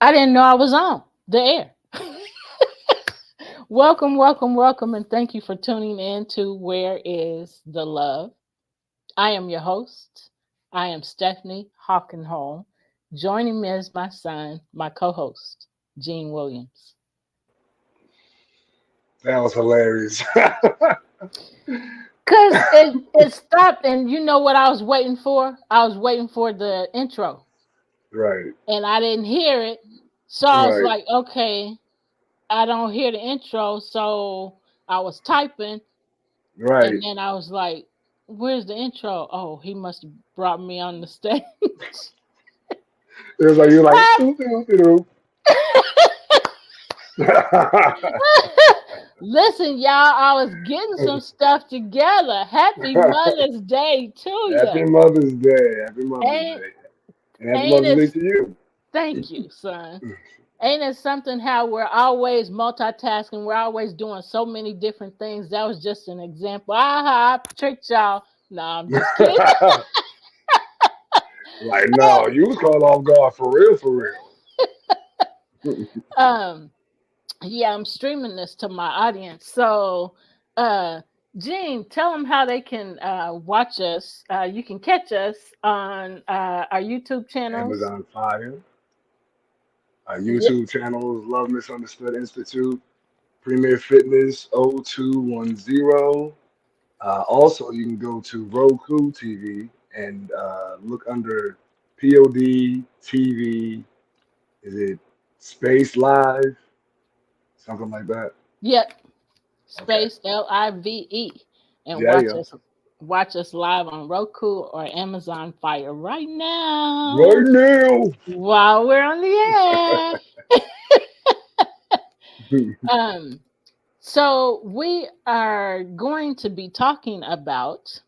I didn't know I was on the air. Welcome, welcome, welcome, and thank you for tuning in to Where is the Love? I am your host. I am Stephanie Hawkenholm. Joining me is my son, my co host, Gene Williams. That was hilarious. Because it stopped, and you know what I was waiting for? I was waiting for the intro, Right, and I didn't hear it. So I was right, like, okay, I don't hear the intro. So I was typing. And right. then I was like, where's the intro? Oh, he must have brought me on the stage. It was like you're like, doo, doo, doo, doo. Listen, y'all, I was getting some stuff together. Happy Mother's Day to you. Happy Mother's Day. Happy Mother's Ain't Day. And happy ain't Mother's it? Day to you. Thank you, son. Ain't it something how we're always multitasking? We're always doing so many different things. That was just an example. Aha, I tricked y'all. No, I'm just kidding. Like, no, you was caught off guard for real, for real. um, yeah, I'm streaming this to my audience. So, uh, Gene, tell them how they can watch us. You can catch us on our YouTube channels. Amazon Fire. Our Yep. YouTube channel is Love Misunderstood Institute. Premier Fitness 0210. Also, you can go to Roku TV and look under POD TV. Is it Space Live? Something like that. Yep. Okay. Space LIVE, and Yeah, yeah. watch us live on Roku or Amazon Fire right now Right now. while we're on the air. So we are going to be talking about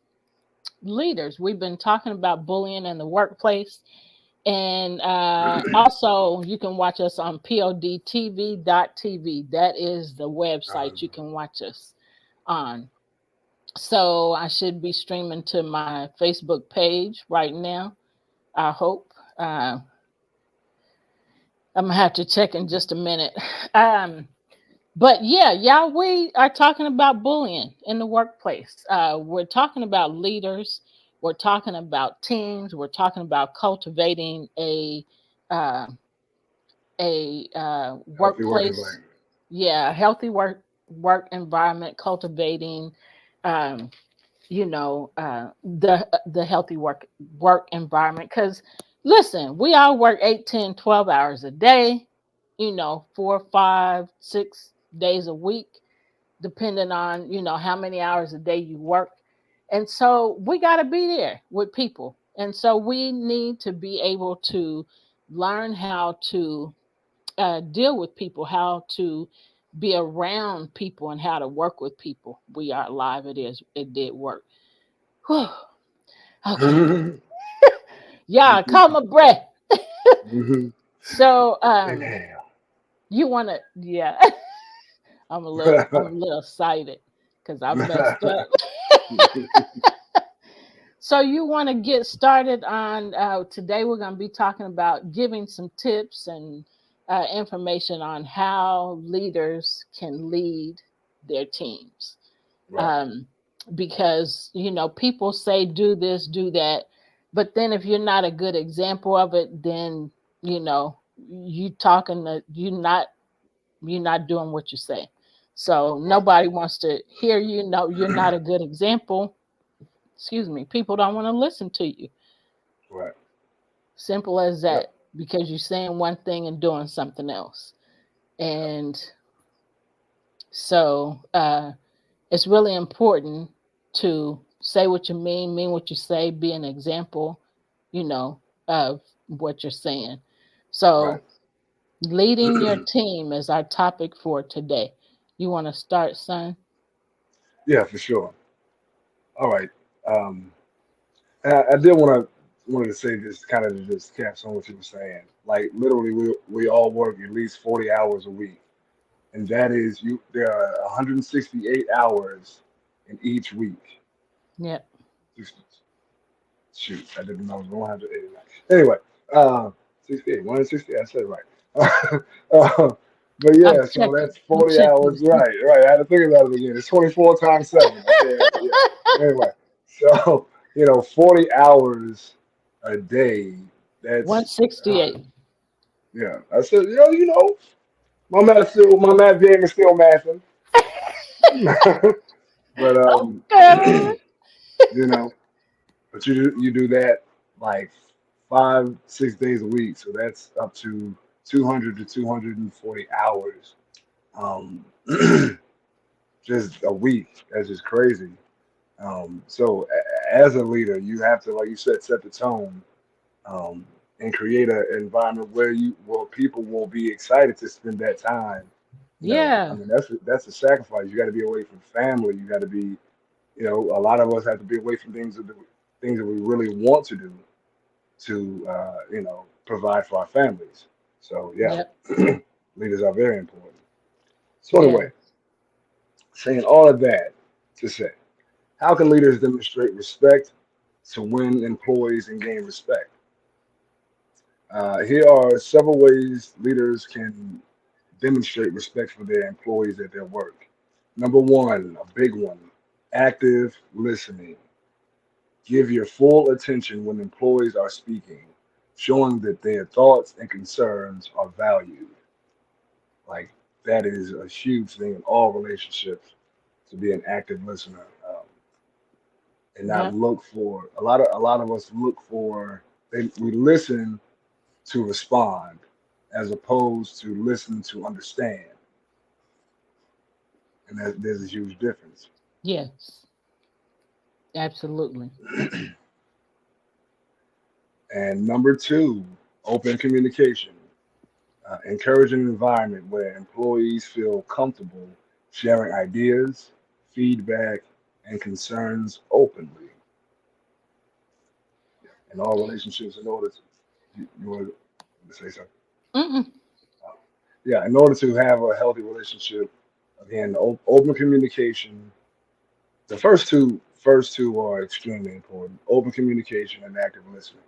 leaders. We've been talking about bullying in the workplace. And also, you can watch us on podtv.tv. That is the website you can watch us on. So I should be streaming to my Facebook page right now. I hope. I'm going to have to check in just a minute. But yeah, y'all, we are talking about bullying in the workplace. We're talking about leaders. We're talking about teams. We're talking about cultivating uh, a Healthy work workplace, environment. yeah, healthy work environment, cultivating, um, the healthy work environment. Because listen, we all work 8, 10, 12 hours a day. 4, 5, 6 days a week, depending on how many hours a day you work. And so we got to be there with people. And so we need to be able to learn how to deal with people, how to be around people, and how to work with people. We are live. It did work. Whew. Okay. Yeah, caught my breath. So Inhale. you want to, yeah. I'm a little excited because I messed up. So you want to get started on today? We're going to be talking about giving some tips and information on how leaders can lead their teams. Right. Um, because people say do this, do that, but then if you're not a good example of it, then you know you talking to you're not doing what you say. So Right. nobody wants to hear you. No, you're not a good example. Excuse me. People don't want to listen to you. Right. Simple as Yep. that. Because you're saying one thing and doing something else. Yep. And so it's really important to say what you mean what you say, be an example, of what you're saying. Right. So leading your team is our topic for today. You want to start, son? Yeah, for sure. All right. Um, I did wanted to say this kind of just caps on what you were saying. Like literally, we all work at least 40 hours a week, and that is you. There are 168 hours in each week. Yep. Shoot, I didn't know I was 189. Anyway, 68, 160. I said it right. But I'm yeah, so checking. that's I'm 40 checking hours. this. Right, right. I had to think about it again. It's 24 times seven. I can't. Yeah. Anyway, so 40 hours a day. That's 168. yeah. I said, my math game is still mathing. But Okay. you know, but you do that like 5 6 days a week, so that's up to 200 to 240 hours. Um, just a week. That's just crazy. So as a leader, you have to, like you said, set the tone, and create an environment where people will be excited to spend that time. I Yeah. mean, that's a sacrifice. You got to be away from family. You got to be, a lot of us have to be away from things that we really want to do to, provide for our families. So yeah, Yep. leaders are very important. So Yeah. anyway, saying all of that to say, how can leaders demonstrate respect to win employees and gain respect? Here are several ways leaders can demonstrate respect for their employees at their work. Number one, a big one, active listening. Give your full attention when employees are speaking, showing that their thoughts and concerns are valued. Like that is a huge thing in all relationships, to be an active listener, and not Yep. look for a lot of us look for we listen to respond as opposed to listen to understand, and there's a huge difference. Yes. Absolutely. And number two, open communication. Encourage an environment where employees feel comfortable sharing ideas, feedback, and concerns openly in all relationships. In order to, you want to say something? Mm-mm. Uh, yeah, in order to have a healthy relationship, again, open communication. The first two are extremely important. Open communication and active listening.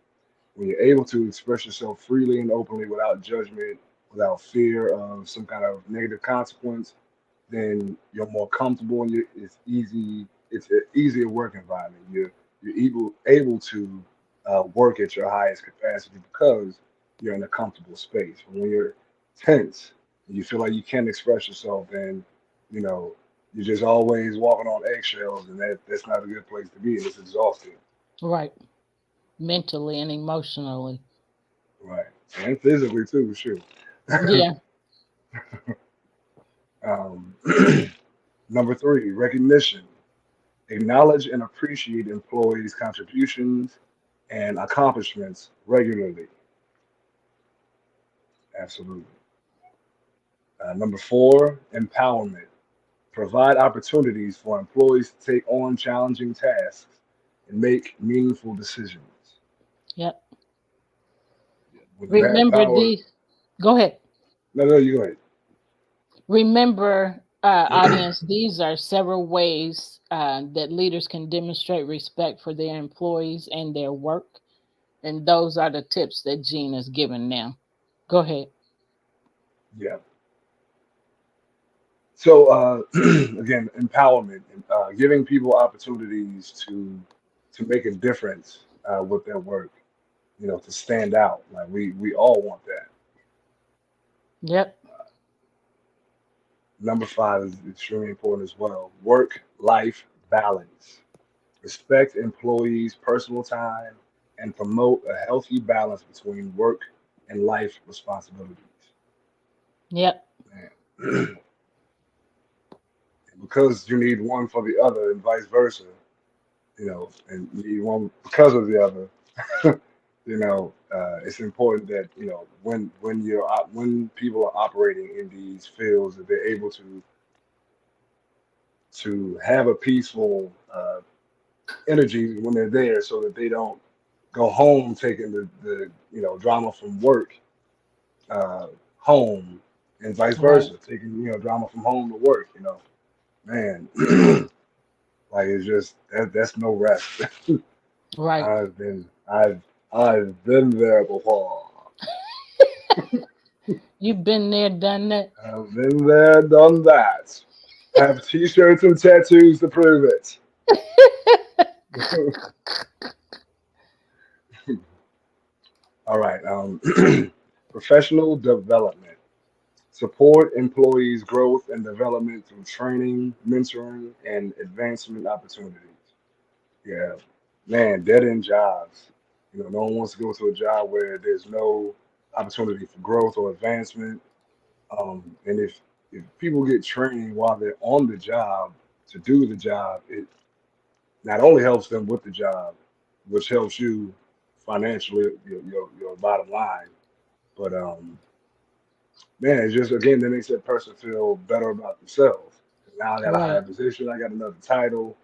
When you're able to express yourself freely and openly without judgment, without fear of some kind of negative consequence, then you're more comfortable and it's easy. It's an easier work environment. You're able to work at your highest capacity because you're in a comfortable space. But when you're tense, and you feel like you can't express yourself, then you know you're just always walking on eggshells, and that's not a good place to be. And it's exhausting, Right. Mentally and emotionally. right? And physically too, sure. Yeah. um, Number three, recognition. Acknowledge and appreciate employees' contributions and accomplishments regularly. Absolutely. Number four, empowerment. Provide opportunities for employees to take on challenging tasks and make meaningful decisions. Yep. When you have Remember power, these. Go ahead. no, no, you go Remember, ahead. audience, these are several ways that leaders can demonstrate respect for their employees and their work. And those are the tips that Gene has given now. Go ahead. Yeah. So again, empowerment, giving people opportunities to make a difference with their work. To stand out. Like we all want that. Yep. Number five is extremely important as well. Work life balance. Respect employees' personal time and promote a healthy balance between work and life responsibilities. Yep. Man. Because you need one for the other and vice versa, and you need one because of the other. It's important that when people are operating in these fields, that they're able to have a peaceful energy when they're there, so that they don't go home taking the drama from work uh, home, and vice Right. versa, taking drama from home to work. Man, like it's just that's no rest. Right. I've been I've I've been there before. You've been there, done that. I've been there, done that. Have t-shirts and tattoos to prove it. All right. Professional development. Support employees' growth and development through training, mentoring, and advancement opportunities. Yeah, man, dead end jobs. No one wants to go to a job where there's no opportunity for growth or advancement. And if people get trained while they're on the job to do the job, it not only helps them with the job, which helps you financially, your bottom line, but man, it's just again that makes that person feel better about themselves. Now I got a higher Right, position, I got another title,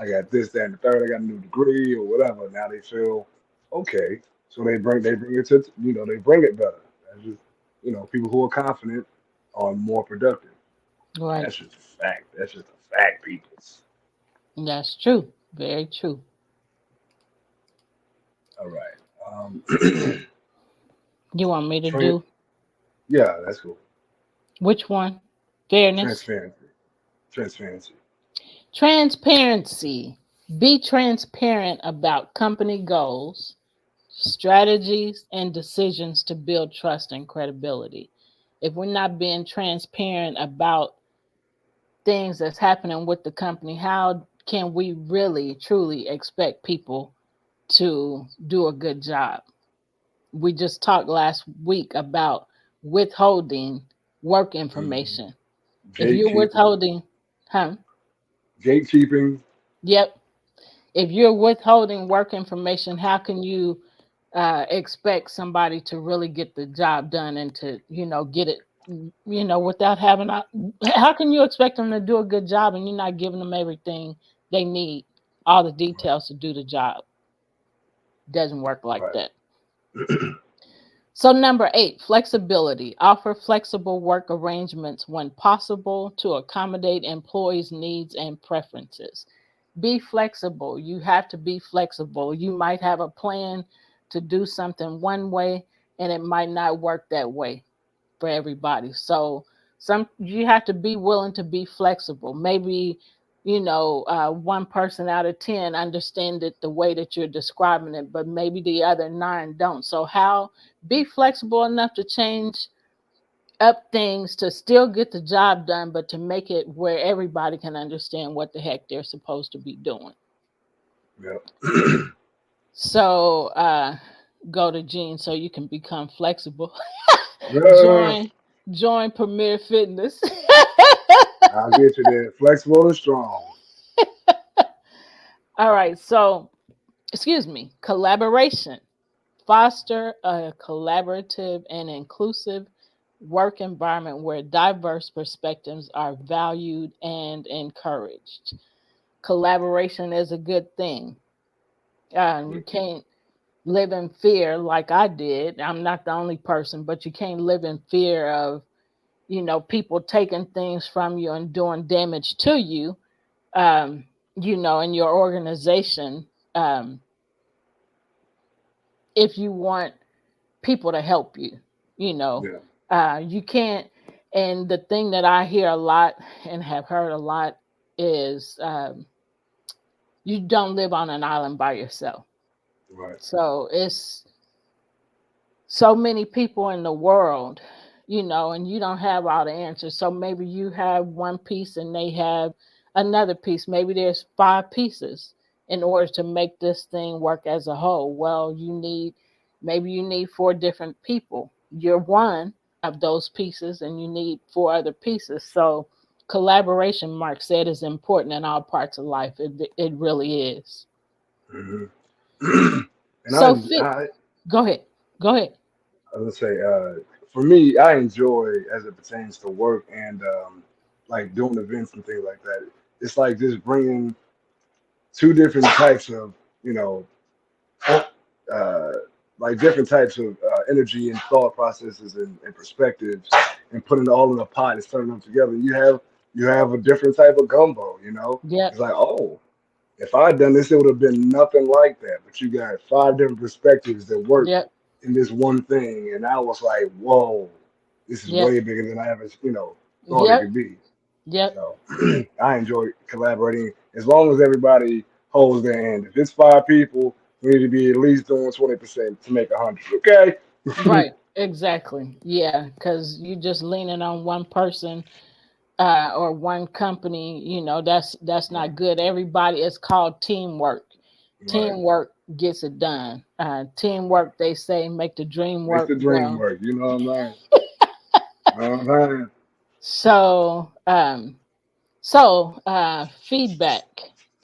I got this, that, and the third, I got a new degree or whatever. Now they feel okay, so they bring it to they bring it better. That's just people who are confident are more productive. right. That's just a fact. That's just a fact, peoples. That's true. Very true. All right. You want me to Train. do Yeah, that's cool. which one? Fairness. Transparency. Transparency. Transparency. Be transparent about company goals, strategies, and decisions to build trust and credibility. If we're not being transparent about things that's happening with the company, how can we really truly expect people to do a good job? We just talked last week about withholding work Mhm. information. If you're Gatekeeping. withholding, huh? Gatekeeping. Yep. If you're withholding work information, how can you expect somebody to really get the job done and to, get it, without having, how can you expect them to do a good job and you're not giving them everything they need, all the details to do the job? Doesn't work like Right. that. So, number 8, flexibility. Offer flexible work arrangements when possible to accommodate employees' needs and preferences. Be flexible. You have to be flexible. You might have a plan to do something one way and it might not work that way for everybody. So some you have to be willing to be flexible. Maybe one person out of 10 understand it the way that you're describing it, but maybe the other 9 don't. So how be flexible enough to change up things to still get the job done, but to make it where everybody can understand what the heck they're supposed to be doing. Yep. So go to Gene so you can become flexible. Yeah, join Premier Fitness. I'll get you there. Flexible and strong. All right. So, excuse me, collaboration. Foster a collaborative and inclusive work environment where diverse perspectives are valued and encouraged. Collaboration is a good thing. You can't live in fear like I did. I'm not the only person, but you can't live in fear of, people taking things from you and doing damage to you, in your organization. Um, if you want people to help you, you know, Yeah. you can't. And the thing that I hear a lot and have heard a lot is you don't live on an island by yourself. Right. So it's so many people in the world, and you don't have all the answers. So maybe you have one piece and they have another piece. Maybe there's 5 pieces in order to make this thing work as a whole. Well, maybe you need 4 different people. You're one of those pieces and you need 4 other pieces. So collaboration, Mark said, is important in all parts of life. It really is. Hmm. And So fit, go ahead. Go ahead. I was gonna say, for me, I enjoy as it pertains to work and like doing events and things like that. It's like just bringing two different types of, you know, uh, like different types of energy and thought processes and perspectives, and putting it all in a pot and stirring them together. You have a different type of gumbo. It's Yep. like, oh, if I had done this, it would have been nothing like that. But you got 5 different perspectives that work Yep. in this one thing, and I was like, whoa. this is Yep. way bigger than I ever, thought it Yep. could be. Yep. So I enjoy collaborating as long as everybody holds their end. If it's 5 people, we need to be at least doing 20% to make 100. Okay. Right. Exactly. Yeah. Because you just leaning on one person or one company, that's Right. not good. Everybody is called teamwork. Right. Teamwork gets it done. Teamwork, they say, make the dream Makes work. the dream Well, work. You know what I'm saying? You know what I'm saying? so feedback.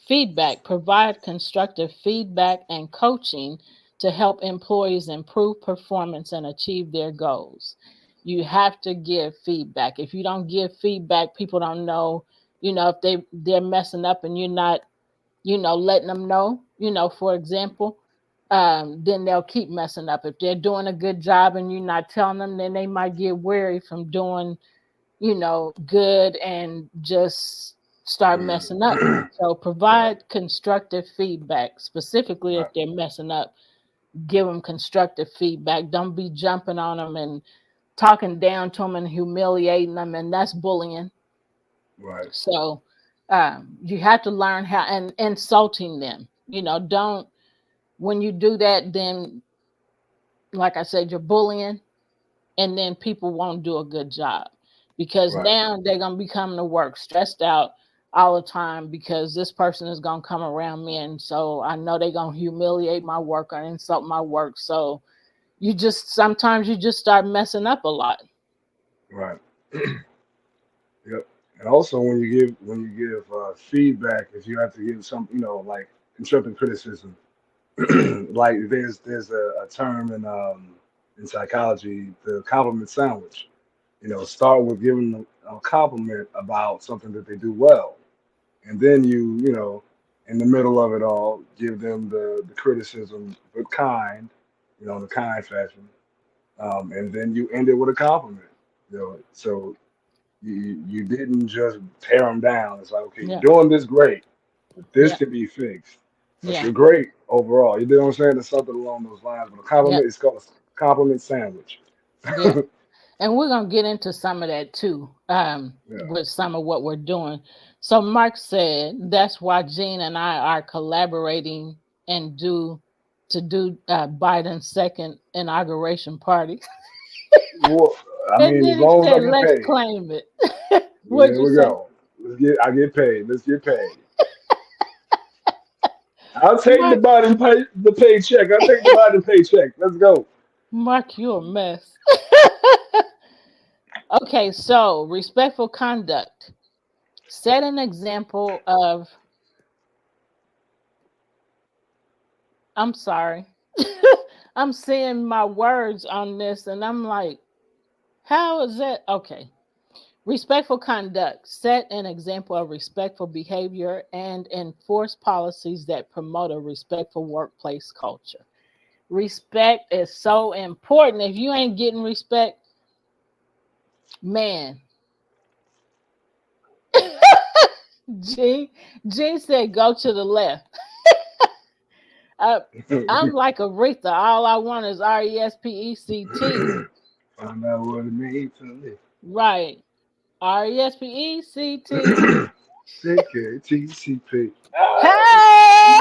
Feedback. Provide constructive feedback and coaching to help employees improve performance and achieve their goals. You have to give feedback. If you don't give feedback, people don't know, if they're messing up and you're not, letting them know, for example, then they'll keep messing up. If they're doing a good job and you're not telling them, then they might get weary from doing good and just start messing up. Mm. So Right. provide constructive feedback, specifically if Right. they're messing up. Give them constructive feedback. Don't be jumping on them and talking down to them and humiliating them, and that's bullying. Right. So you have to learn how and insulting them. Don't when you do that, then like I said, you're bullying and then people won't do a good job because Right. now they're going to be coming to work stressed out all the time because this person is going to come around me and so I know they're going to humiliate my work or insult my work. So sometimes you just start messing up a lot. Right. Yep. And also, when you give feedback, if you have to give some, like constructive criticism, like there's a term in psychology, the compliment sandwich. Start with giving them a compliment about something that they do well, and then in the middle of it all, give them the criticism, but kind, in a kind fashion, and then you end it with a compliment. So you didn't just tear them down. It's like, okay, you're Yeah. doing this great, but this Yeah. can be fixed. But Yeah. you're great overall. You know what I'm saying? It's something along those lines. But a Yeah. compliment is called a compliment sandwich. Yeah. And we're going to get into some of that too, Yeah. with some of what we're doing. So Mark said that's why Gene and I are collaborating and do Biden's second inauguration party. Well, I And mean, as then he long as I said, get let's paid, claim it. What'd there you we say? go. I get paid. Let's get paid. I'll take the Mark, Biden the paycheck. I'll take the Biden paycheck. Let's go. Mark, you a mess. Okay, so respectful conduct. Set an example of, I'm sorry. I'm seeing my words on this and I'm like, how is that? Okay. Respectful conduct. Set an example of respectful behavior and enforce policies that promote a respectful workplace culture. Respect is so important. If you ain't getting respect, man. G, G said go to the left. Uh, I'm like Aretha. All I want is RESPECT. Find out what it means to live. Right. RESPECT. CKTCP. Hey!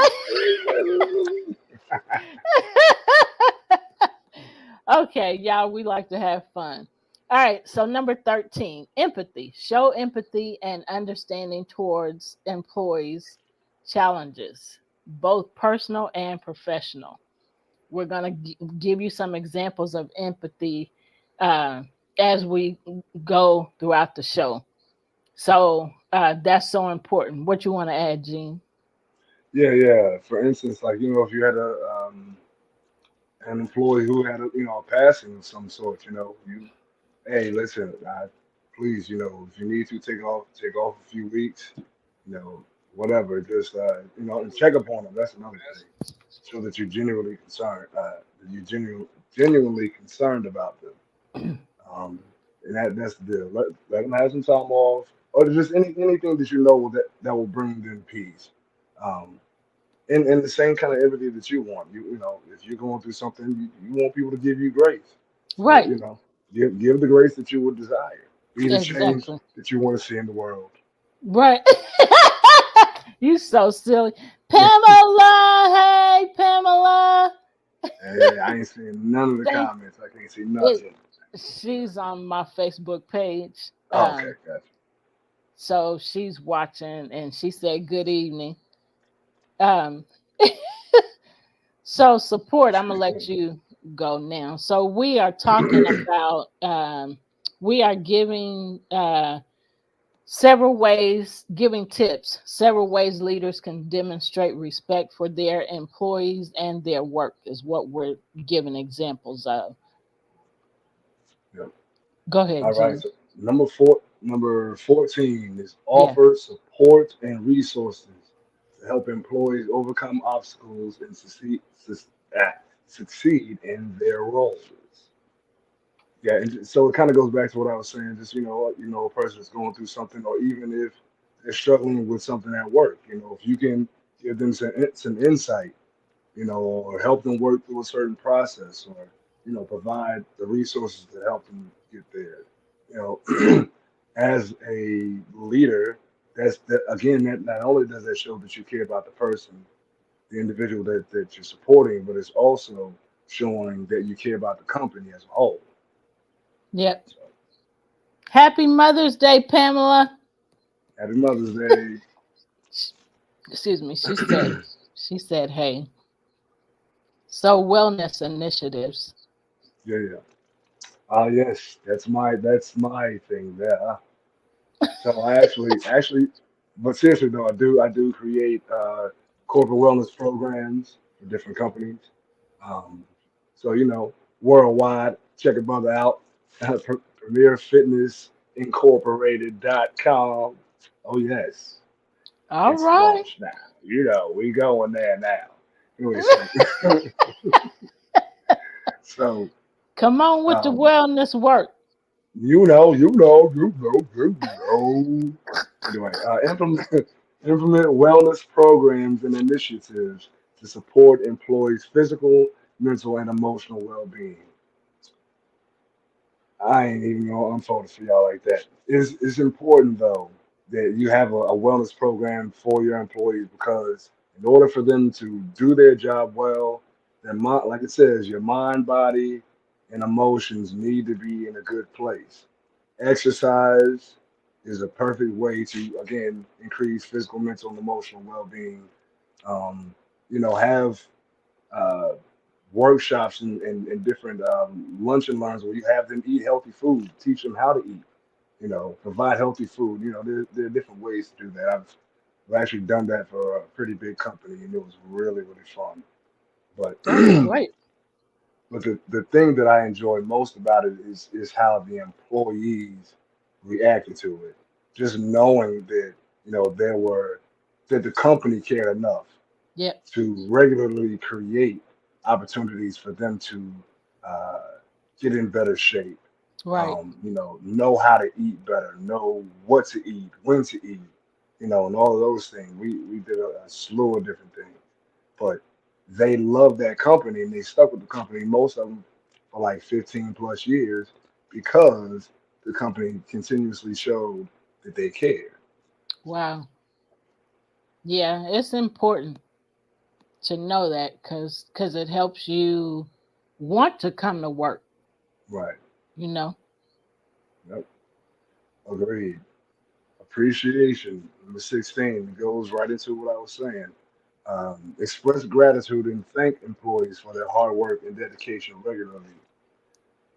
Okay, y'all, we like to have fun. All right, so number 13, empathy. Show empathy and understanding towards employees' challenges, both personal and professional. We're going to give you some examples of empathy uh, as we go throughout the show. So that's so important. What you want to add, Gene? Yeah, yeah. For instance, like if you had an employee who had a passing of some sort, hey, listen, please, if you need to take off a few weeks, you know, whatever, just and check up on them. That's another thing. Show that you're genuinely concerned, that you're genuinely concerned about them. And that's the deal. Let them have some time off, or just anything that that will bring them peace. Um, and the same kind of empathy that you want. If you're going through something, you want people to give you grace. So Right. Give the grace that you would desire. Be the change Exactly. that you want to see in the world. Right. You so silly. Pamela, hey Pamela. Hey, I ain't seeing none of the They comments. I can't see it nothing. she's on my Facebook page. Oh, okay, gotcha. So she's watching and she said good evening. Um so support, I'm gonna let you go now. So we are talking about we are giving several ways, giving tips, several ways leaders can demonstrate respect for their employees and their work is what we're giving examples of. Yep. Go ahead, All right. Gene. So number 14 is Yeah. offer support and resources to help employees overcome obstacles and succeed in their roles. Yeah, and so it kind of goes back to what I was saying. Just a person is going through something, or even if they're struggling with something at work. If you can give them some insight, or help them work through a certain process, or provide the resources to help them get there. As a leader, that again, that not only does that show that you care about the person, the individual that you're supporting, but it's also showing that you care about the company as a whole. Yep. So, Happy Mother's Day, Pamela. Happy Mother's Day. Excuse me. She said, hey. So wellness initiatives. Yeah, yeah. Yes, that's my thing there. So but seriously though, I do create corporate wellness programs for different companies. Um, so worldwide, check a brother out. Premier Fitness Incorporated.com. Oh yes, All it's right. launched now. We going there now. Anyway, so so Come on with the um, wellness work. you know. Anyway, implement wellness programs and initiatives to support employees' physical, mental, and emotional well-being. I ain't even gonna unfold it for y'all like that. It's important though that you have a wellness program for your employees because in order for them to do their job well, their mind, like it says, your mind, body, and emotions need to be in a good place. Exercise is a perfect way to again increase physical, mental, and emotional well-being. Have uh, workshops and different lunch and learns where you have them eat healthy food, teach them how to eat, provide healthy food. There are different ways to do that. I've actually done that for a pretty big company, and it was really, really fun. But That's great. but the thing that I enjoy most about it is how the employees reacted to it. Just knowing that there were that the company cared enough Yep. to regularly create opportunities for them to uh, get in better shape. Right. Know how to eat better, know what to eat, when to eat, and all of those things. We did a slew of different things, but they loved that company and they stuck with the company. Most of them for like 15 plus years because the company continuously showed that they cared. Wow. Yeah, it's important to know that because it helps you want to come to work, Right. you know. Yep. Agreed. Appreciation. Number 16 goes right into what I was saying. Express gratitude and thank employees for their hard work and dedication regularly.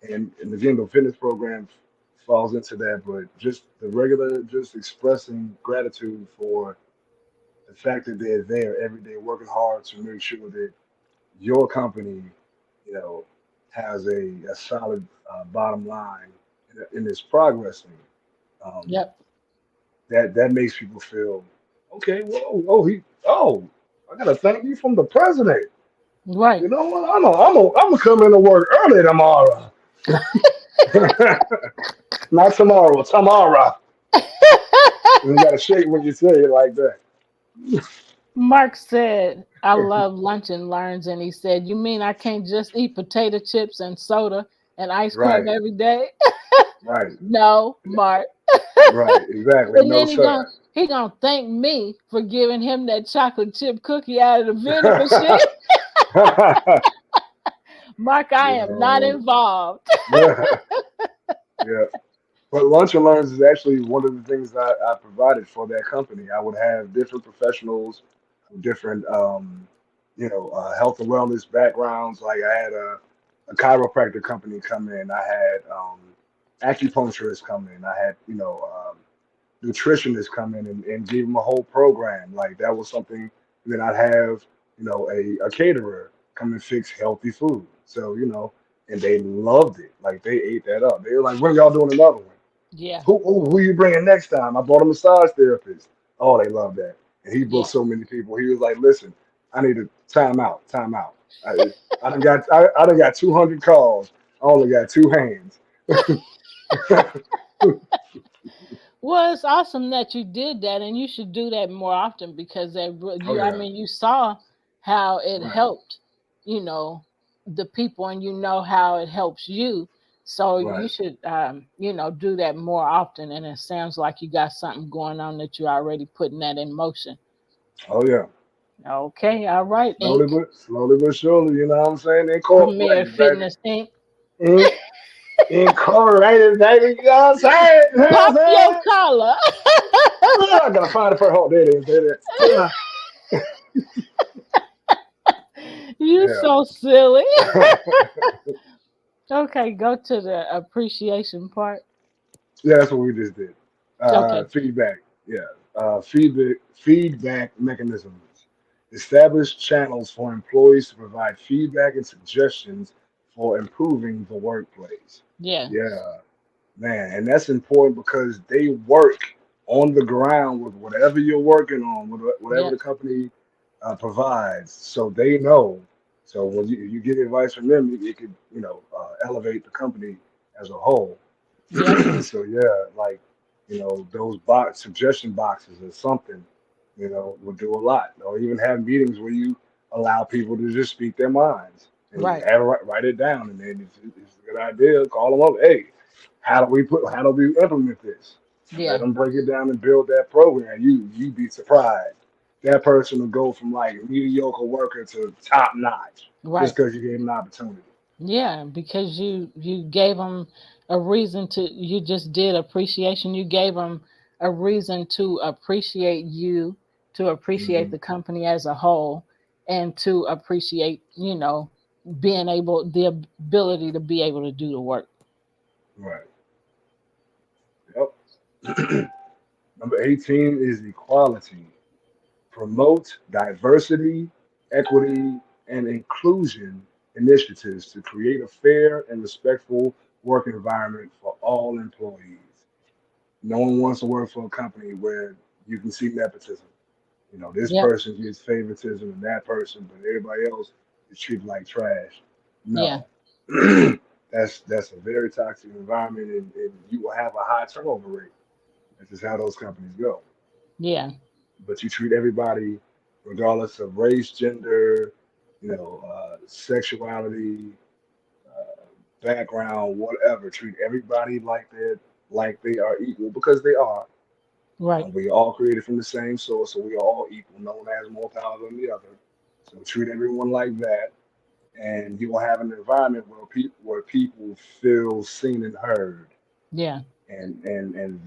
And again, the fitness program falls into that, but just the regular, just expressing gratitude for the fact that they're there every day working hard to make sure that your company, you know, has a solid bottom line and is progressing. Um, Yep. that makes people feel okay. Whoa, I gotta thank you from the president. Right. You know what? I'm gonna come in to work early tomorrow. Not tomorrow, tomorrow. And you gotta shake when you say it like that. Mark said, I love lunch and learns. And he said, you mean I can't just eat potato chips and soda? and ice cream Right. every day? Right. No, Mark. Right. Exactly. And No, then sir. he gonna thank me for giving him that chocolate chip cookie out of the vending machine. Mark, I am not Yo. involved. Yeah. But Lunch and Learns is actually one of the things that I provided for that company. I would have different professionals with different, health and wellness backgrounds. Like I had a chiropractor company come in. I had acupuncturists come in. I had, nutritionists come in and give them a whole program. Like that was something. And then I'd have, a caterer come and fix healthy food. So, and they loved it. Like they ate that up. They were like, when y'all doing another one? Yeah, Who you bringing next time? I bought a massage therapist. Oh, they love that. And he booked yeah. so many people. He was like, listen, I need a time out, time out. I done got 200 calls. I only got two hands. Well, it's awesome that you did that, and you should do that more often because Oh I yeah, mean, you saw how it right, helped, you know, the people, and you know how it helps you. So you right. should, do that more often. And it sounds like you got something going on that you're already putting that in motion. Oh yeah. Okay, all right, Inc. Slowly but surely, you know what I'm saying? Premier Incorporated, baby. Fitness Inc. In, incorporated, baby. You know what I'm saying? You know what I'm Pop your saying? collar. I gotta find it for hold. There it is. There it is. You Yeah. so silly. Okay, go to the appreciation part. Yeah, that's what we just did. Okay. Feedback. Yeah. Feedback mechanisms. Establish channels for employees to provide feedback and suggestions for improving the workplace. Yeah. Yeah, man, and that's important because they work on the ground with whatever you're working on, with whatever Yep. the company provides, so they know. So when you get advice from them, it could elevate the company as a whole. Yep. So yeah, like those box suggestion boxes or something, would do a lot. Or even have meetings where you allow people to just speak their minds and Right. write it down, and then if it's a good idea, call them up. Hey, how do we implement this? And let Yeah. them break it down and build that program. You'd be surprised. That person will go from like mediocre worker to top notch just Right. because you gave them an opportunity. Yeah, because you gave them a reason to. You just did appreciation. You gave them a reason to appreciate you, to appreciate Hmm. the company as a whole, and to appreciate, being able, the ability to be able to do the work. Right. Yep. Number 18 is equality. Promote diversity, equity, and inclusion initiatives to create a fair and respectful work environment for all employees. No one wants to work for a company where you can see nepotism. This Yep. person gets favoritism and that person, but everybody else is treated like trash. Yeah. No. That's a very toxic environment, and you will have a high turnover rate. That's just how those companies go. Yeah. But you treat everybody, regardless of race, gender, sexuality, uh, background, whatever. Treat everybody like they are equal because they are. Right. We all created from the same source, so we are all equal. No one has more power than the other. So treat everyone like that, and you will have an environment where people feel seen and heard, Yeah. and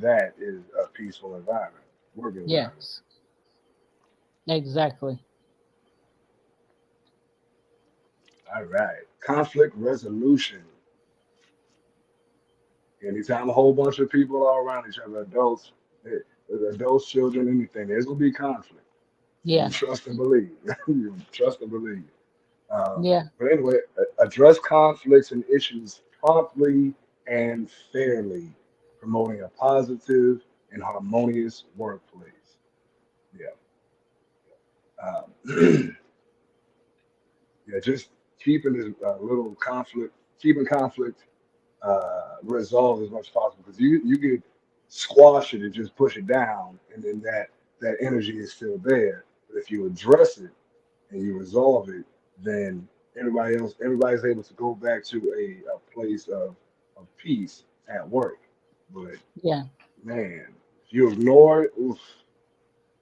that is a peaceful environment, work environment. Yes. Exactly. All right. Conflict resolution. Anytime a whole bunch of people are around each other, adults, children, anything, there's gonna be conflict. You Yeah. trust and believe. You trust and believe. Yeah. But anyway, address conflicts and issues promptly and fairly, promoting a positive and harmonious workplace. Yeah. Um, yeah, just keeping this little conflict, keeping conflict resolved as much as possible because you could squash it and just push it down, and then that energy is still there. But if you address it and you resolve it, then everybody's able to go back to a place of peace at work. But Yeah. man, if you ignore it, oof,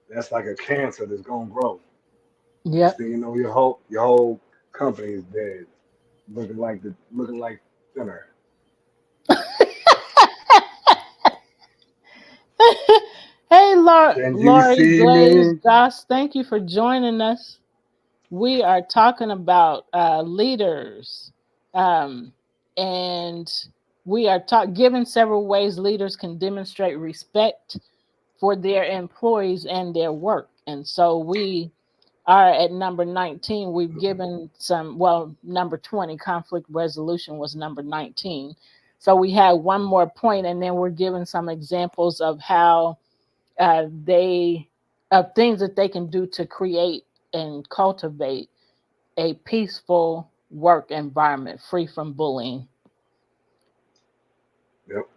that's like a cancer that's gonna grow. Next Yep. thing you know, your whole company is dead, looking like thinner. Hey, Can you Lori see Glaze me? Goss, thank you for joining us. We are talking about leaders, um, and we are giving several ways leaders can demonstrate respect for their employees and their work. And so we are at number 19. We've given some, well, number 20, conflict resolution was number 19. So we had one more point, and then we're giving some examples of how they, of things that they can do to create and cultivate a peaceful work environment free from bullying. Yep.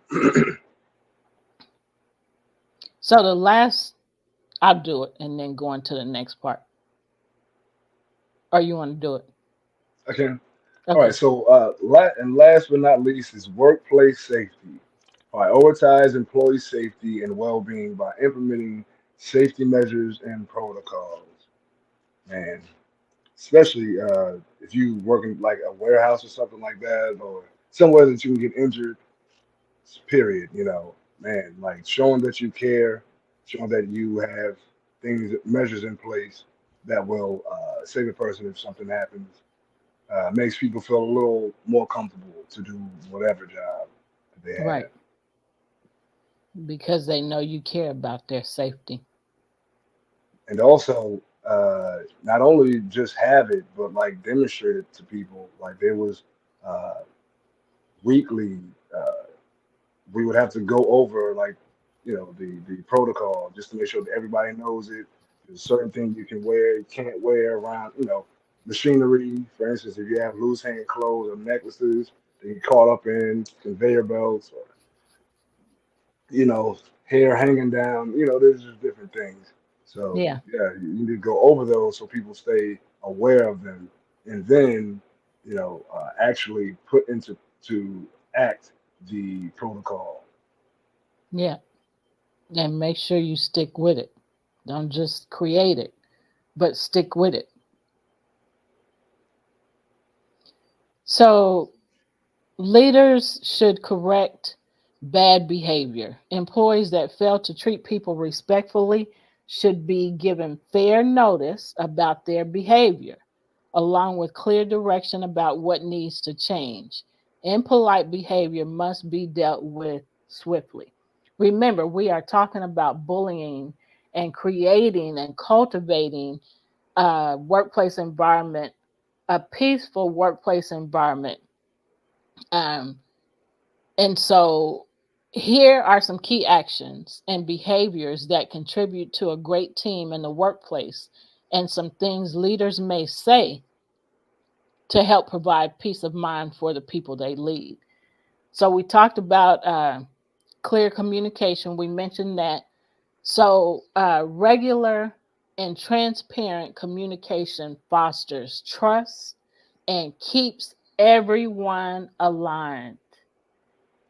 So the last, I'll do it and then go on to the next part. Or you want to do it? Okay. All right. Okay. So, and last but not least is workplace safety. Prioritize employee safety and well-being by implementing safety measures and protocols. Man, especially if you work in like a warehouse or something like that, or somewhere that you can get injured. Period. Man, like showing that you care, showing that you have measures in place that will save a person if something happens. Makes people feel a little more comfortable to do whatever job that they Right. have. Because they know you care about their safety. And also, not only just have it, but like demonstrate it to people. Like there was uh, weekly, uh, we would have to go over like the protocol just to make sure that everybody knows it. There's certain things you can wear, you can't wear around, machinery. For instance, if you have loose hanging clothes or necklaces that get caught up in conveyor belts or you know, hair hanging down. There's just different things. So Yeah. yeah, you need to go over those so people stay aware of them, and then actually put into to act the protocol. Yeah. And make sure you stick with it. Don't just create it, but stick with it. So leaders should correct bad behavior. Employees that fail to treat people respectfully should be given fair notice about their behavior, along with clear direction about what needs to change. Impolite behavior must be dealt with swiftly. Remember, we are talking about bullying and creating and cultivating a workplace environment, a peaceful workplace environment. Um, and so here are some key actions and behaviors that contribute to a great team in the workplace, and some things leaders may say to help provide peace of mind for the people they lead. So we talked about clear communication. We mentioned that. So regular and transparent communication fosters trust and keeps everyone aligned.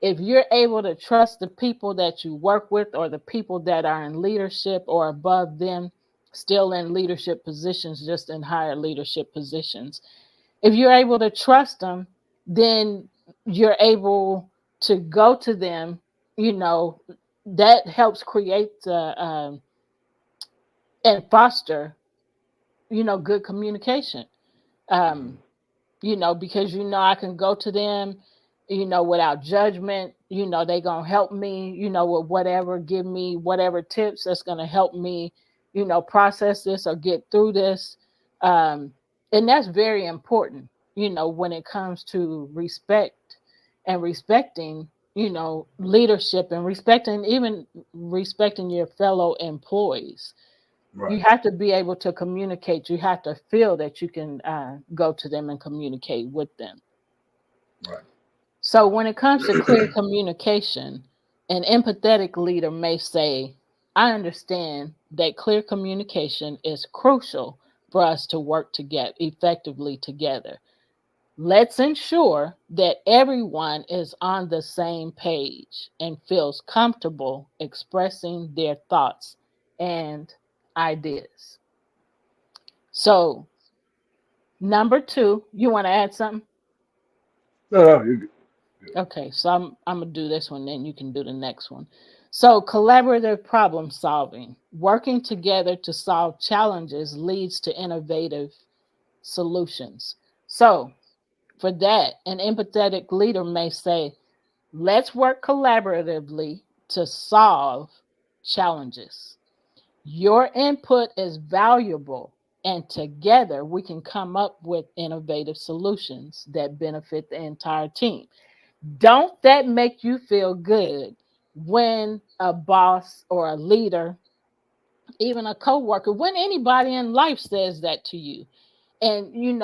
If you're able to trust the people that you work with or the people that are in leadership or above them, still in leadership positions, just in higher leadership positions, if you're able to trust them, then you're able to go to them. You know, that helps create and foster, good communication. Mhm. Um, because I can go to them, without judgment. They gonna help me, with whatever, give me whatever tips that's gonna help me, process this or get through this. Um, and that's very important, when it comes to respect and respecting, leadership and respecting, even respecting your fellow employees. You Right, have to be able to communicate. You have to feel that you can go to them and communicate with them. right. So, when it comes to clear communication, an empathetic leader may say, I understand that clear communication is crucial for us to work together effectively together. Let's ensure that everyone is on the same page and feels comfortable expressing their thoughts and ideas. So, number two, you want to add something? No, no, you're good. Okay, so I'm gonna do this one, then you can do the next one. So, collaborative problem solving, working together to solve challenges leads to innovative solutions. So, for that, an empathetic leader may say, let's work collaboratively to solve challenges. Your input is valuable, and together we can come up with innovative solutions that benefit the entire team. Don't that make you feel good when a boss or a leader, even a coworker, when anybody in life says that to you? And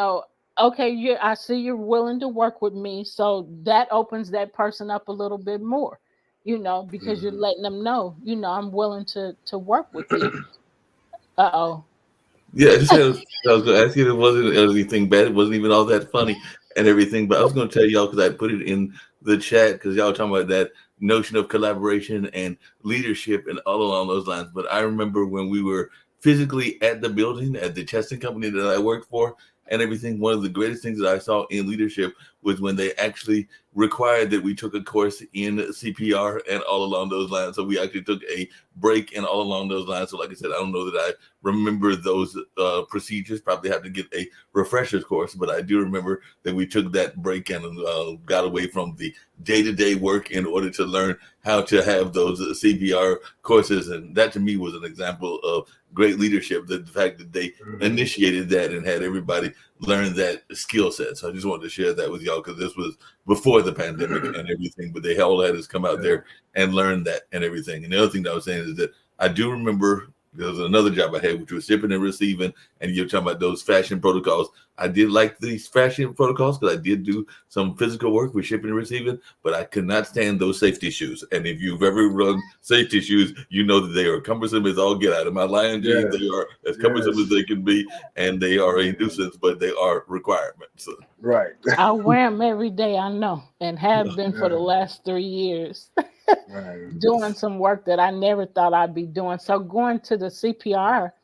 okay, I see you're willing to work with me, so that opens that person up a little bit more, because you're Mhm. letting them know, I'm willing to work with you. Uh-oh. Yeah, I just had. I was going to ask you. It wasn't anything bad. It wasn't even all that funny and everything. But I was going to tell y'all because I put it in the chat because y'all were talking about that notion of collaboration and leadership and all along those lines. But I remember when we were physically at the building at the testing company that I worked for and everything. One of the greatest things that I saw in leadership was when they actually required that we took a course in CPR and all along those lines. So we actually took a break and all along those lines. So like I said, I don't know that I remember those procedures. Probably have to get a refreshers course, but I do remember that we took that break and got away from the day-to-day work in order to learn how to have those CPR courses, and that to me was an example of great leadership. The fact that they Mhm. initiated that and had everybody learn that skill set. So I just wanted to share that with y'all because this was before the pandemic and everything, but they all had us come out Yeah. there and learn that and everything. And the other thing that I was saying is that I do remember there was another job I had, which was shipping and receiving, and you're talking about those fashion protocols. I did like these fashion protocols because I did do some physical work with shipping and receiving, but I could not stand those safety shoes. And if you've ever run safety shoes, you know that they are cumbersome as all get out. In my Lion jeans, Yes. they are as cumbersome as Yes. they can be, and they are a Man. nuisance, but they are requirements. Right. I wear them every day, I know, and have been for the Yeah. last 3 years, Man. doing some work that I never thought I'd be doing. So going to the CPR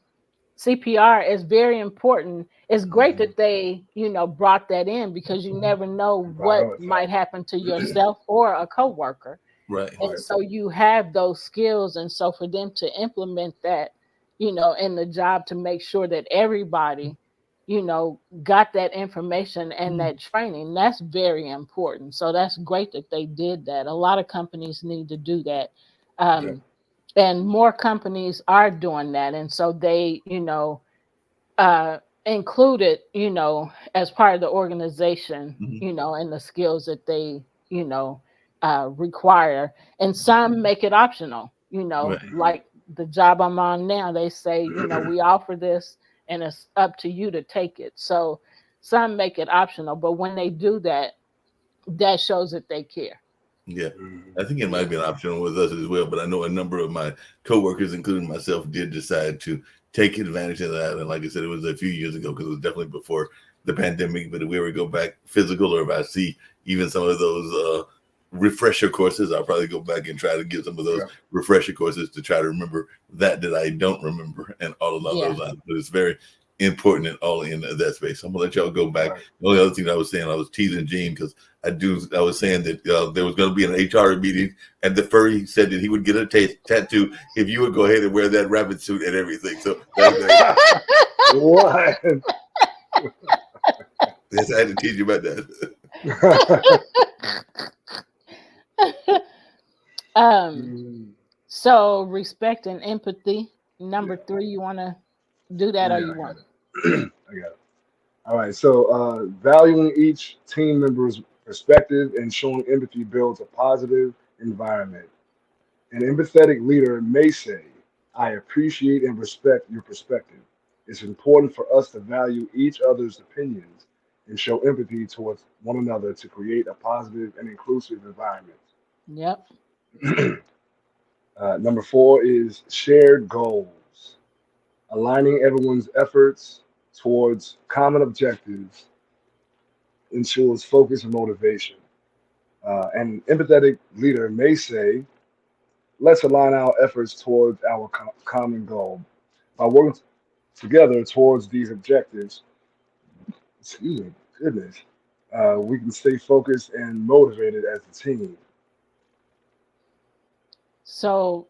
is very important. It's great Mhm. that they, brought that in, because you never know And what might prioritize happen to it. yourself or a coworker. Right. And Right. so you have those skills, and so for them to implement that, in the job, to make sure that everybody, got that information and that training, that's very important. So that's great that they did that. A lot of companies need to do that. Yeah. um, and more companies are doing that, and so they, uh, included, as part of the organization, Mhm. and the skills that they, require. And some make it optional, Right. Mhm. like the job I'm on now, they say, we offer this and it's up to you to take it. So some make it optional, but when they do that, that shows that they care. Yeah. Mhm. I think it might Yeah. be an option with us as well, but I know a number of my coworkers, including myself, did decide to take advantage of that. And like I said, it was a few years ago because it was definitely before the pandemic. But if we ever go back physical, or if I see even some of those refresher courses, I'll probably go back and try to get some of those Yeah. refresher courses to try to remember that I don't remember and all along Yeah. those lines. But it's very important and all in that space. I'm gonna let y'all go back. Right. The only other thing I was saying, I was teasing Gene because I was saying that there was going to be an HR meeting, and the furry said that he would get a tattoo if you would go ahead and wear that rabbit suit and everything. So that What? yes, I had to teach you about that. um Mm, so respect and empathy, number yeah. three, you want to do that, or Yeah. you I got want? it. I got it. All right. So, valuing each team member's perspective and showing empathy builds a positive environment. An empathetic leader may say, I appreciate and respect your perspective. It's important for us to value each other's opinions and show empathy towards one another to create a positive and inclusive environment. Yep. Number four is shared goals, aligning everyone's efforts towards common objectives ensures focus and motivation. An empathetic leader may say, let's align our efforts towards our common goal. By working together towards these objectives, excuse me, goodness, we can stay focused and motivated as a team. So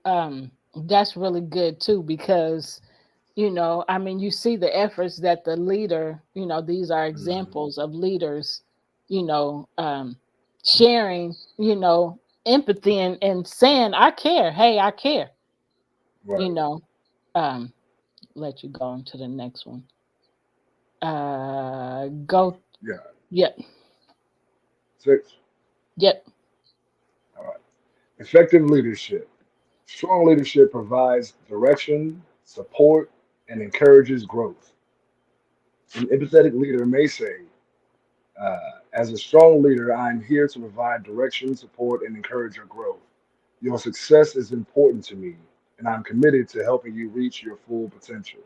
that's really good too, because I mean, you see the efforts that the leader, these are Mhm. examples of leaders, you know, um, sharing, empathy and saying, I care. Hey, I care, you Right. know. Um, let you go on to the next one. Go. Yeah. Yep. 6. Yep. All right. Effective leadership. Strong leadership provides direction, support, and encourages growth. An empathetic leader may say, as a strong leader, I am here to provide direction, support, and encourage your growth. Your success is important to me, and I'm committed to helping you reach your full potential.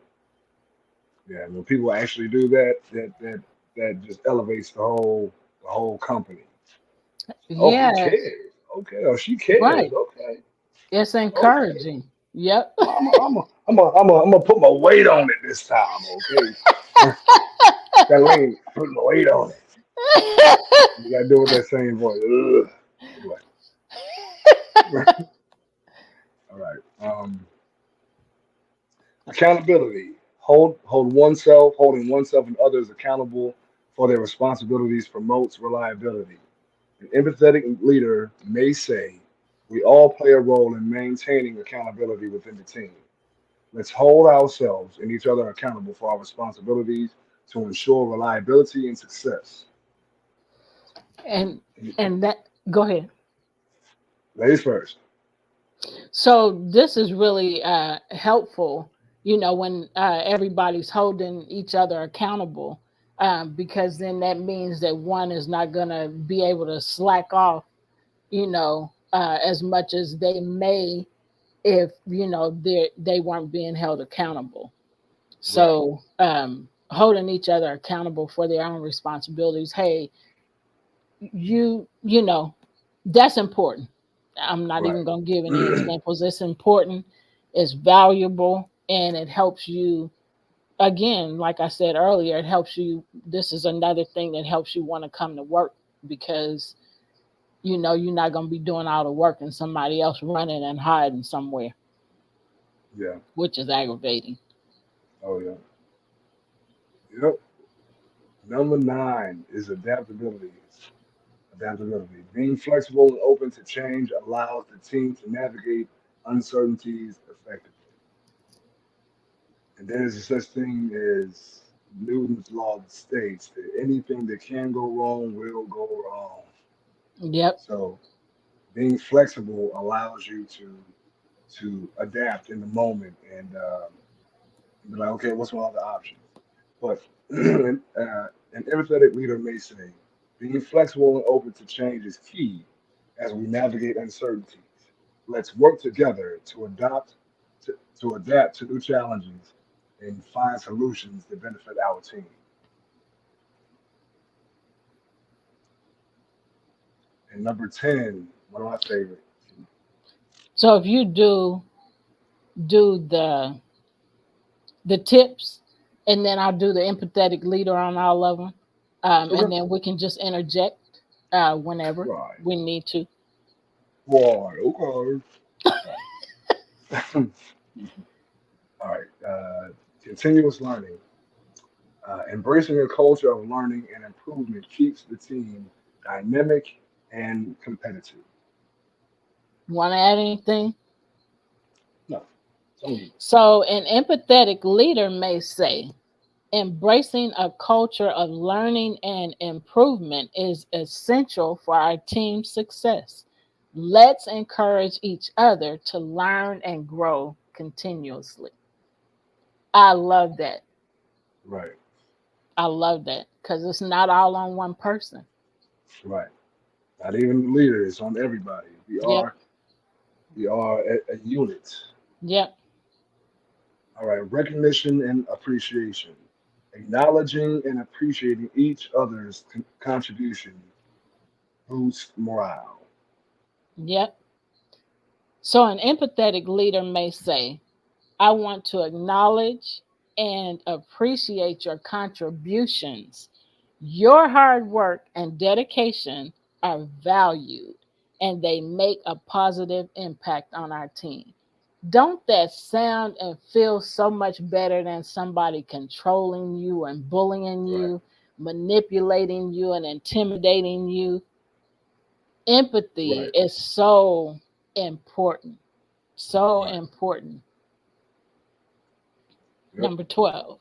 Yeah, when people actually do that, that just elevates the whole company. Oh, he Yes. cares. Okay. Oh, she cares. Right. Okay. It's Okay. encouraging. Yep. I'm gonna put my weight on it this time. Okay. That lady put my weight on it. You gotta do it with that same voice. Ugh. Anyway. All right. Accountability. Holding oneself and others accountable for their responsibilities promotes reliability. An empathetic leader may say, we all play a role in maintaining accountability within the team. Let's hold ourselves and each other accountable for our responsibilities to ensure reliability and success. and and that go ahead. Ladies first. So this is really helpful, when everybody's holding each other accountable, because then that means that one is not going to be able to slack off, as much as they may if they weren't being held accountable. Right. So holding each other accountable for their own responsibilities. Hey, that's important. I'm not Right. even going to give any examples. It's important, it's valuable, and it helps you. Again, like I said earlier, it helps you. This is another thing that helps you want to come to work, because you're not going to be doing all the work and somebody else running and hiding somewhere, Yeah. which is aggravating. Oh yeah. Yep. Number 9 is adaptability. Adaptability. Being flexible and open to change allows the team to navigate uncertainties effectively. And there's a such thing as Newton's law that states that anything that can go wrong will go wrong. Yep. So being flexible allows you to adapt in the moment and be like, okay, what's my other options? But an empathetic leader may say, being flexible and open to change is key as we navigate uncertainties. Let's work together to adapt to new challenges and find solutions that benefit our team. And number 10, one of my favorites. So if you do the tips, and then I'll do the empathetic leader on all of them, and Okay. then we can just interject whenever Right. we need to. Right. Okay. All right. Continuous learning. Embracing a culture of learning and improvement keeps the team dynamic and competitive. Want to add anything? No, some you. So an empathetic leader may say, embracing a culture of learning and improvement is essential for our team's success. Let's encourage each other to learn and grow continuously. I love that. Right. I love that because it's not all on one person. Right. Not even the leader. It's on everybody. We Yep. are we are a unit. Yep. All right. Recognition and appreciation. Acknowledging and appreciating each other's contribution boosts morale. Yep. So an empathetic leader may say, I want to acknowledge and appreciate your contributions. Your hard work and dedication are valued and they make a positive impact on our team. Don't that sound and feel so much better than somebody controlling you and bullying Right, you, manipulating you and intimidating you? Empathy right. is so important. So Right. important. Yep. Number 12.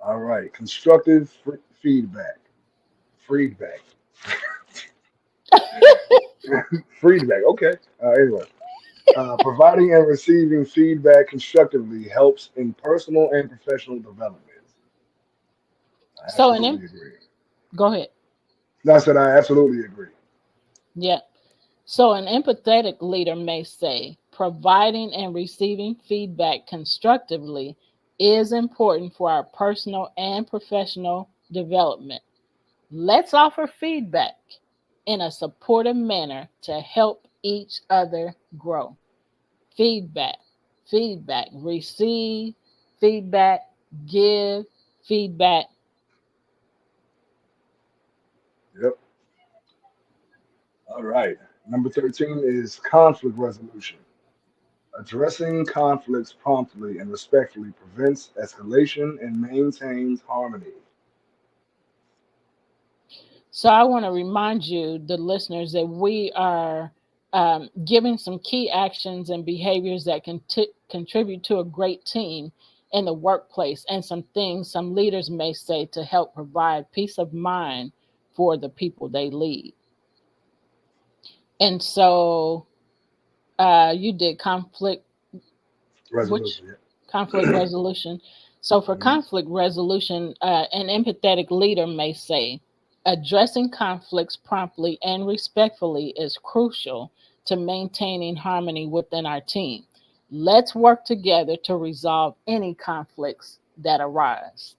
All right. Constructive feedback. Feedback. Feedback. Okay. Anyway, providing and receiving feedback constructively helps in personal and professional development. I So, absolutely agree. go ahead. No, I said I absolutely agree. Yeah. So, an empathetic leader may say, providing and receiving feedback constructively is important for our personal and professional development. Let's offer feedback in a supportive manner to help each other grow. Feedback, feedback, receive feedback, give feedback. Yep. All right. Number 13 is conflict resolution. Addressing conflicts promptly and respectfully prevents escalation and maintains harmony. So I want to remind you, the listeners, that we are giving some key actions and behaviors that can contribute to a great team in the workplace, and some things some leaders may say to help provide peace of mind for the people they lead. And so you did which Resolution. conflict Yeah. resolution. So for Mhm. conflict resolution, an empathetic leader may say, addressing conflicts promptly and respectfully is crucial to maintaining harmony within our team. Let's work together to resolve any conflicts that arise.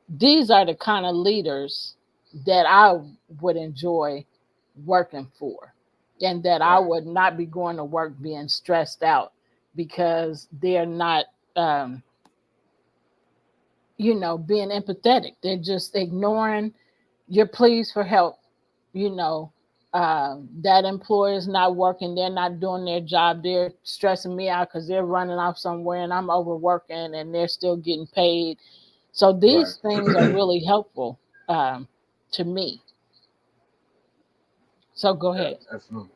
These are the kind of leaders that I would enjoy working for, and that I Right. would not be going to work being stressed out because they're not, um, being empathetic. They're just ignoring your pleas for help. You know, that employer is not working. They're not doing their job. They're stressing me out because they're running off somewhere and I'm overworking and they're still getting paid. So Right. these things are really helpful um, to me. So go Yeah. ahead. Absolutely.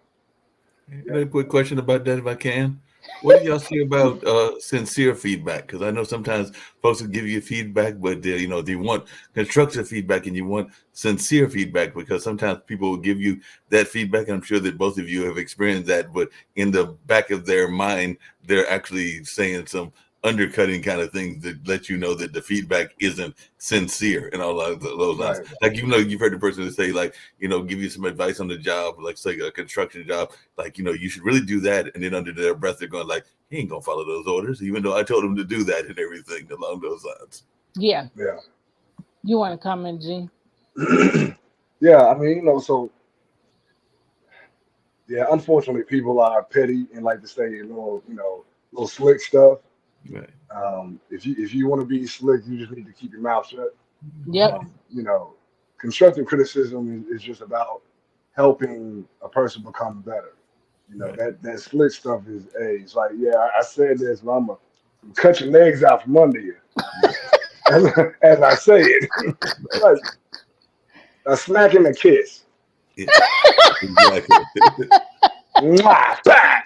Another Yep. quick question about that, if I can. What do y'all see about sincere feedback? Because I know sometimes folks will give you feedback, but they want constructive feedback, and you want sincere feedback. Because sometimes people will give you that feedback, and I'm sure that both of you have experienced that. But in the back of their mind, they're actually saying some undercutting kind of things that let you know that the feedback isn't sincere and all of those lines. Right. Like you've heard the person say like give you some advice on the job, like say a construction job, like you should really do that, and then under their breath they're going like he ain't gonna follow those orders even though I told him to do that and everything along those lines. Yeah, Yeah. you want to comment, Gene? Yeah. I mean, so yeah. Unfortunately, people are petty and like to say little, little slick stuff. Right. If you want to be slick, you just need to keep your mouth shut. Yep. You know, constructive criticism is just about helping a person become better. Right. That slick stuff is, hey, it's like, yeah, I said this, but I'm gonna cut your legs out from under you. As, as I say it, like a smack and a kiss. Yeah, exactly. Mwah, bah!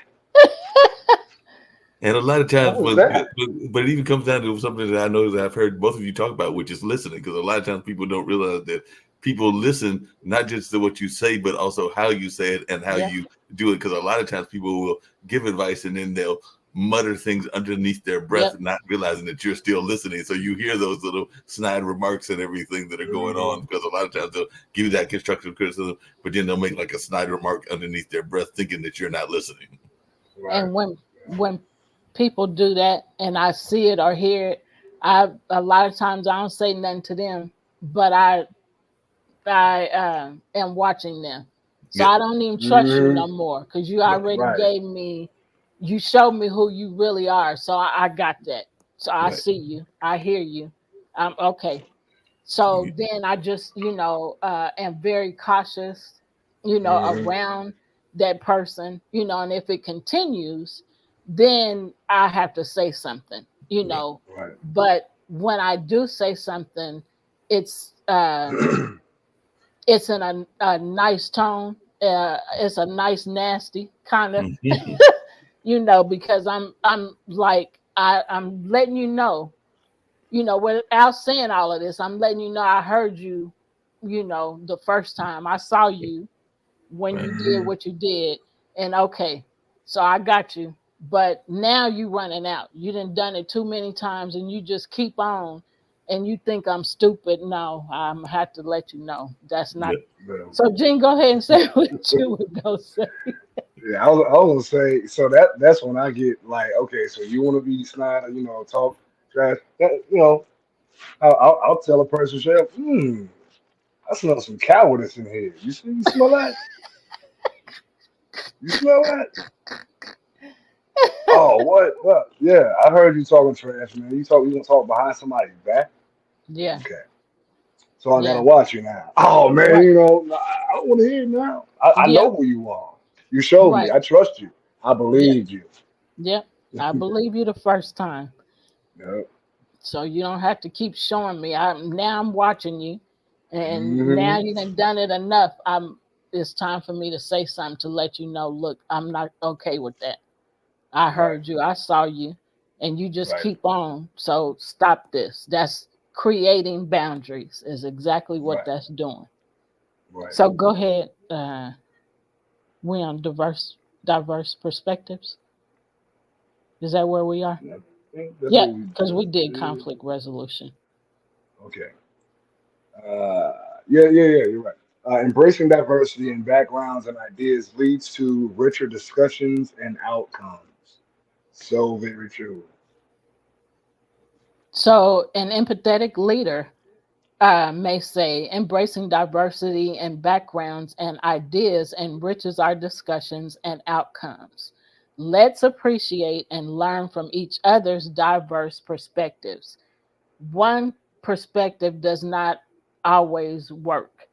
And a lot of That times, was but, that. but it even comes down to something that I know that I've heard both of you talk about, which is listening. Because a lot of times people don't realize that people listen not just to what you say, but also how you say it and how Yep. you do it. Because a lot of times people will give advice and then they'll mutter things underneath their breath, Yep. not realizing that you're still listening. So you hear those little snide remarks and everything that are going Hmm. on. Because a lot of times they'll give you that constructive criticism, but then they'll make like a snide remark underneath their breath, thinking that you're not listening. Right. And when people do that and I see it or hear it, I a lot of times I don't say nothing to them, but I am watching them. So Yep. I don't even trust you Hmm. no more because you Right. already Right. gave me, you showed me who you really are. So I got that. So I Right. see you. I hear you. I'm okay. So then I just, am very cautious, Hmm. around that person, and if it continues, then I have to say something, Right. Right. But when I do say something, it's it's in a nice tone. It's a nice nasty kind of, Mhm. because I'm like I'm letting without saying all of this, I'm letting you know I heard you, the first time I saw you when Right. you did Hmm. what you did, and okay, so I got you. But now you running out. You done it too many times, and you just keep on, and you think I'm stupid. No, I'm have to let you know that's not. Yep. Well, So, Jen, go ahead and say what you would go say. yeah, I was gonna say. So that's when I get like, okay, so you want to be snide, talk trash. I'll tell a person, straight I smell some cowardice in here. You smell that? You smell that? Oh, what? What? Yeah, I heard you talking trash, man. You gonna talk behind somebody's back? Yeah, Okay, so I gotta yeah, watch you now. Oh man, right, I don't want to hear it now. I yeah, know who you are. You showed me. right, I trust you. I yeah, believed you. yeah. I believe you the first time, Yep. so you don't have to keep showing me. I'm watching you, and now Hmm. you done it enough. It's time for me to say something to let you know. Look, I'm not okay with that. I Right. heard you. I saw you, and you just Right. keep on. So stop this. That's creating boundaries. Is exactly what Right. that's doing. Right. So go ahead. We on diverse perspectives. Is that where we are? I think that's Yeah, what we. because we did Yeah. conflict resolution. Okay. Yeah. You're right. Embracing diversity in backgrounds and ideas leads to richer discussions and outcomes. So very true. So an empathetic leader may say embracing diversity in backgrounds and ideas enriches our discussions and outcomes. Let's appreciate and learn from each other's diverse perspectives. One perspective does not always work,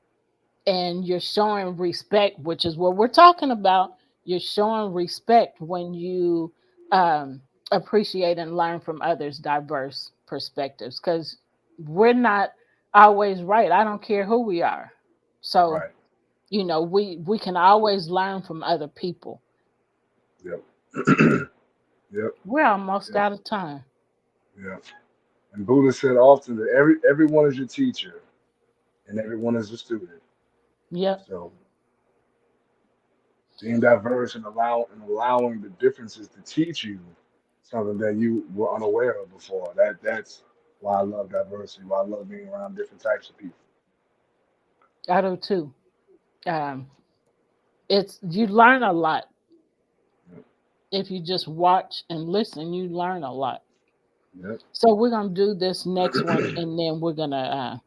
and you're showing respect, which is what we're talking about. You're showing respect when you um, appreciate and learn from others' diverse perspectives, because we're not always right. I don't care who we are. So Right. we can always learn from other people. Yep. Yep. We're almost Yep. out of time. Yep. And Buddha said often that everyone is your teacher and everyone is a student. Yep. So being diverse and allowing the differences to teach you something that you were unaware of before. That's why I love diversity. Why I love being around different types of people. I do too. Um, it's you learn a lot Yep. if you just watch and listen. You learn a lot. Yep. So we're gonna do this next one, and then we're gonna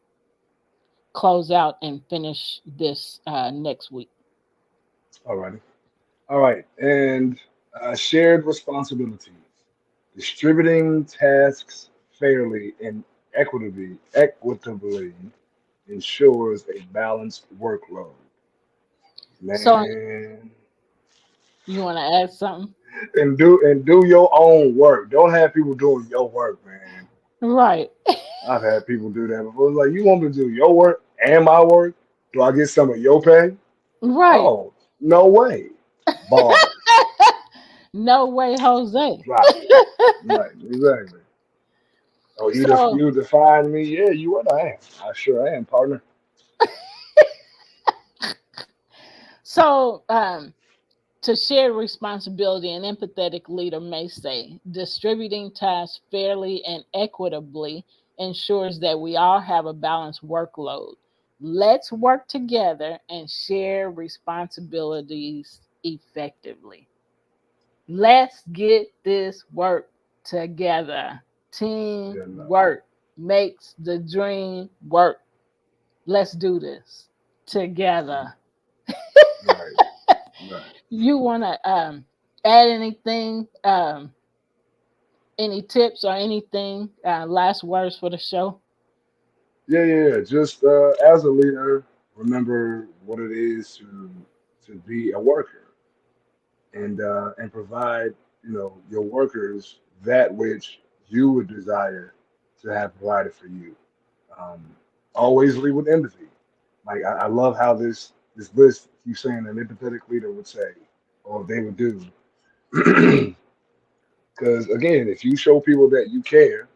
close out and finish this next week. Alrighty. All right. And shared responsibilities. Distributing tasks fairly and equitably ensures a balanced workload. So Man, you want to add something? and do your own work. Don't have people doing your work, man. Right, I've had people do that before. It's like, you want me to do your work and my work? Do I get some of your pay? right. Oh, no way. Bars. No way, Jose. Right. Right. Exactly. Oh, So, you define me? Yeah, you what I am. I sure am, partner. so to share responsibility, an empathetic leader may say, distributing tasks fairly and equitably ensures that we all have a balanced workload. Let's work together and share responsibilities effectively. Let's get this work together. Yeah, no. Teamwork makes the dream work. Let's do this together. Right, right. You want to add anything, any tips or anything, last words for the show? Yeah. Just as a leader, remember what it is to be a worker and provide your workers that which you would desire to have provided for you. Um, Always lead with empathy. Like I love how this list keeps saying an empathetic leader would say, or they would do. Because again, if you show people that you care,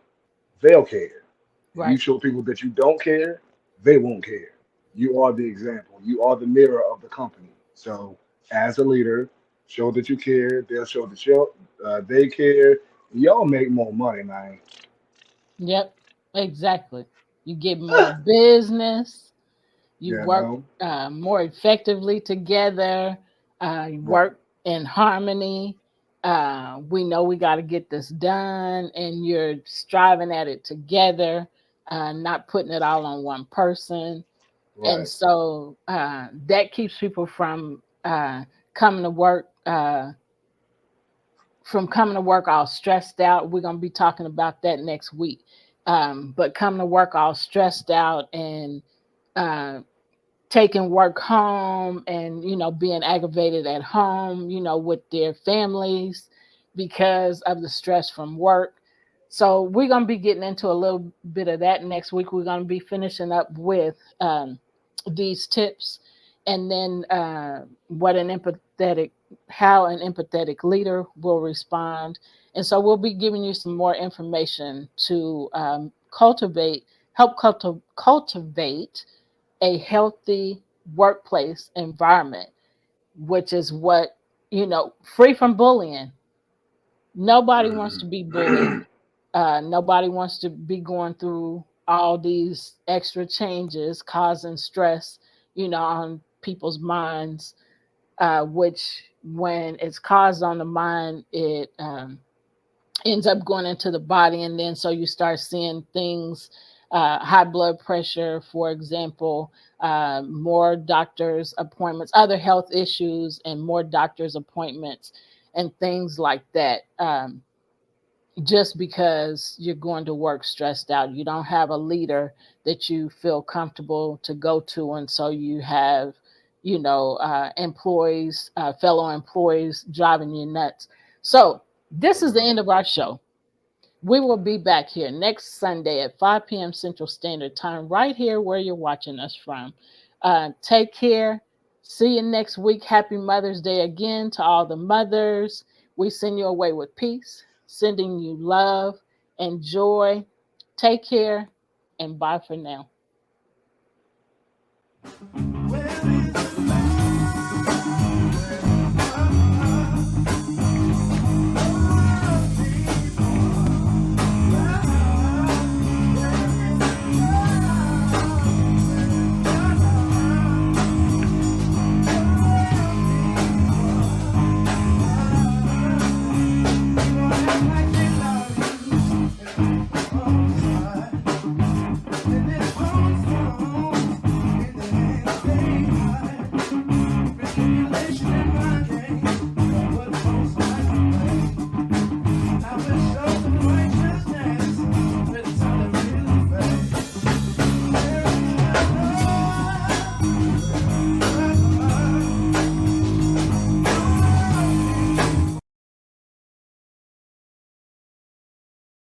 they'll care. If you Right. show people that you don't care, they won't care. You are the example. You are the mirror of the company. So as a leader, show that you care. They'll show that they care. Y'all make more money, man. Yep. Exactly. You get more business. You You work know, more effectively together. You right, work in harmony. We know we got to get this done, and you're striving at it together, not putting it all on one person. And right, so that keeps people coming to work. From coming to work all stressed out. We're going to be talking about that next week. But coming to work all stressed out and uh, taking work home and being aggravated at home with their families because of the stress from work. So we're going to be getting into a little bit of that next week. We're going to be finishing up with these tips, and then what an empathetic how an empathetic leader will respond. And so we'll be giving you some more information to cultivate help cultivate a healthy workplace environment, which is what, free from bullying. Nobody wants to be bullied. Mhm. Nobody wants to be going through all these extra changes, causing stress, on people's minds, which when it's caused on the mind, it ends up going into the body. And then so you start seeing things, high blood pressure, for example, more doctor's appointments, other health issues, and more doctor's appointments, and things like that. Just because you're going to work stressed out, you don't have a leader that you feel comfortable to go to. And so you have, employees, fellow employees driving you nuts. So this is the end of our show. We will be back here next Sunday at 5 p.m. Central Standard Time, right here where you're watching us from. Take care. See you next week. Happy Mother's Day again to all the mothers. We send you away with peace, sending you love and joy. Take care, and bye for now.